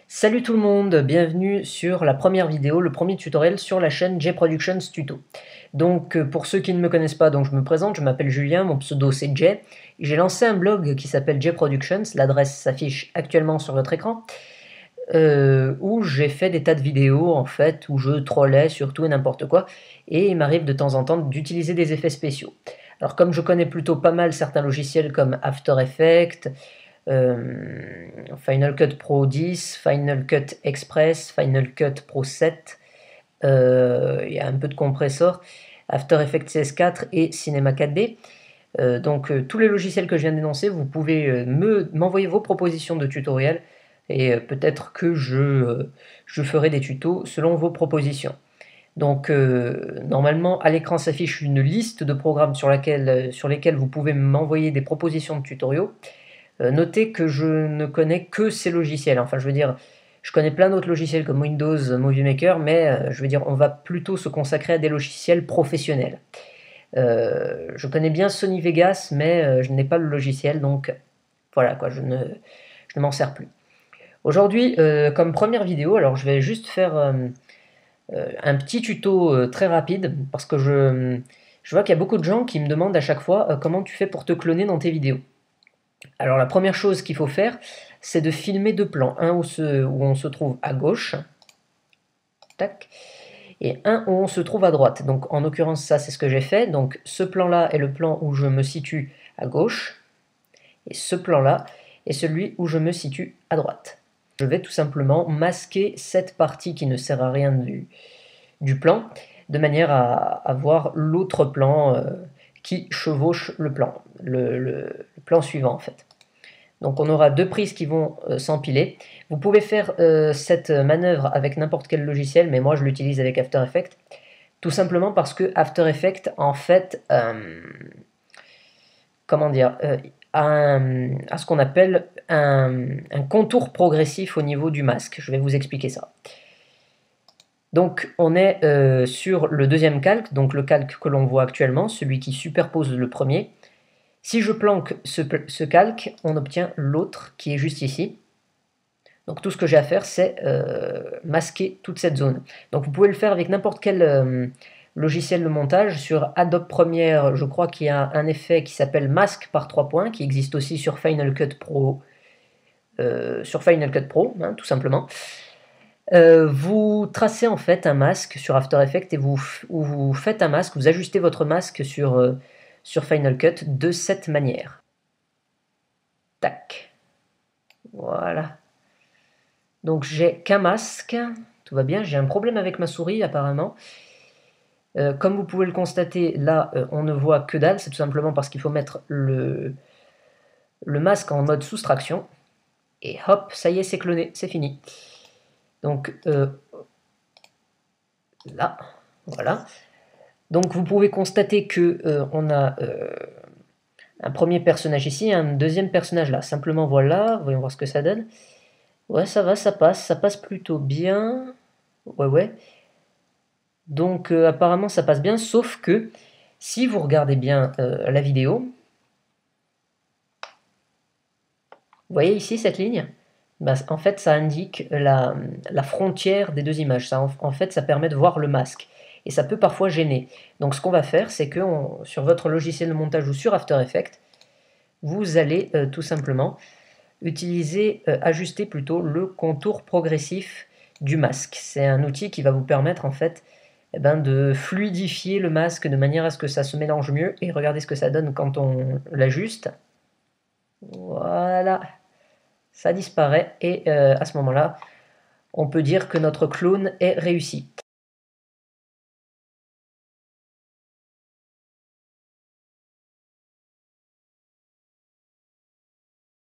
Salut tout le monde, bienvenue sur la première vidéo, le premier tutoriel sur la chaîne J-Productions Tuto. Donc pour ceux qui ne me connaissent pas, donc je me présente, je m'appelle Julien, mon pseudo c'est J. J'ai lancé un blog qui s'appelle J-Productions, l'adresse s'affiche actuellement sur votre écran, où j'ai fait des tas de vidéos en fait, où je trollais sur tout et n'importe quoi, et il m'arrive de temps en temps d'utiliser des effets spéciaux. Alors comme je connais plutôt pas mal certains logiciels comme After Effects, Final Cut Pro 10, Final Cut Express, Final Cut Pro 7, il y a un peu de compressor, After Effects CS4 et Cinema 4D. Tous les logiciels que je viens d'énoncer, vous pouvez m'envoyer vos propositions de tutoriels et peut-être que je ferai des tutos selon vos propositions. Donc normalement à l'écran s'affiche une liste de programmes sur lesquels vous pouvez m'envoyer des propositions de tutoriaux. Notez que je ne connais que ces logiciels. Enfin, je veux dire, je connais plein d'autres logiciels comme Windows Movie Maker, mais je veux dire, on va plutôt se consacrer à des logiciels professionnels. Je connais bien Sony Vegas, mais je n'ai pas le logiciel, donc voilà quoi, je ne m'en sers plus. Aujourd'hui, comme première vidéo, alors je vais juste faire un petit tuto très rapide, parce que je vois qu'il y a beaucoup de gens qui me demandent à chaque fois comment tu fais pour te cloner dans tes vidéos. Alors la première chose qu'il faut faire, c'est de filmer deux plans. Un où on se trouve à gauche, tac, et un où on se trouve à droite. Donc en l'occurrence, ça c'est ce que j'ai fait. Donc ce plan-là est le plan où je me situe à gauche, et ce plan-là est celui où je me situe à droite. Je vais tout simplement masquer cette partie qui ne sert à rien du plan, de manière à voir l'autre plan qui chevauche le plan, le plan suivant en fait. Donc on aura deux prises qui vont s'empiler. Vous pouvez faire cette manœuvre avec n'importe quel logiciel, mais moi je l'utilise avec After Effects. Tout simplement parce que After Effects, en fait, comment dire, a ce qu'on appelle un contour progressif au niveau du masque. Je vais vous expliquer ça. Donc on est sur le deuxième calque, donc le calque que l'on voit actuellement, celui qui superpose le premier. Si je planque ce calque, on obtient l'autre qui est juste ici. Donc tout ce que j'ai à faire, c'est masquer toute cette zone. Donc vous pouvez le faire avec n'importe quel logiciel de montage. Sur Adobe Premiere, je crois qu'il y a un effet qui s'appelle masque par 3 points, qui existe aussi sur Final Cut Pro, hein, tout simplement. Vous tracez en fait un masque sur After Effects et vous faites un masque, vous ajustez votre masque sur Final Cut de cette manière. Tac. Voilà. Donc j'ai qu'un masque, tout va bien, j'ai un problème avec ma souris apparemment. Comme vous pouvez le constater, là on ne voit que dalle, c'est tout simplement parce qu'il faut mettre le masque en mode soustraction. Et hop, ça y est, c'est cloné, c'est fini. Donc là, voilà. Donc vous pouvez constater que on a un premier personnage ici, un deuxième personnage là. Simplement voilà, voyons voir ce que ça donne. Ouais, ça va, ça passe plutôt bien. Ouais. Donc apparemment ça passe bien, sauf que si vous regardez bien la vidéo, vous voyez ici cette ligne, bah, en fait ça indique la frontière des deux images. Ça, en fait ça permet de voir le masque. Et ça peut parfois gêner. Donc ce qu'on va faire, c'est que sur votre logiciel de montage ou sur After Effects, vous allez tout simplement ajuster plutôt le contour progressif du masque. C'est un outil qui va vous permettre en fait de fluidifier le masque de manière à ce que ça se mélange mieux. Et regardez ce que ça donne quand on l'ajuste. Voilà, ça disparaît et à ce moment-là, on peut dire que notre clone est réussi.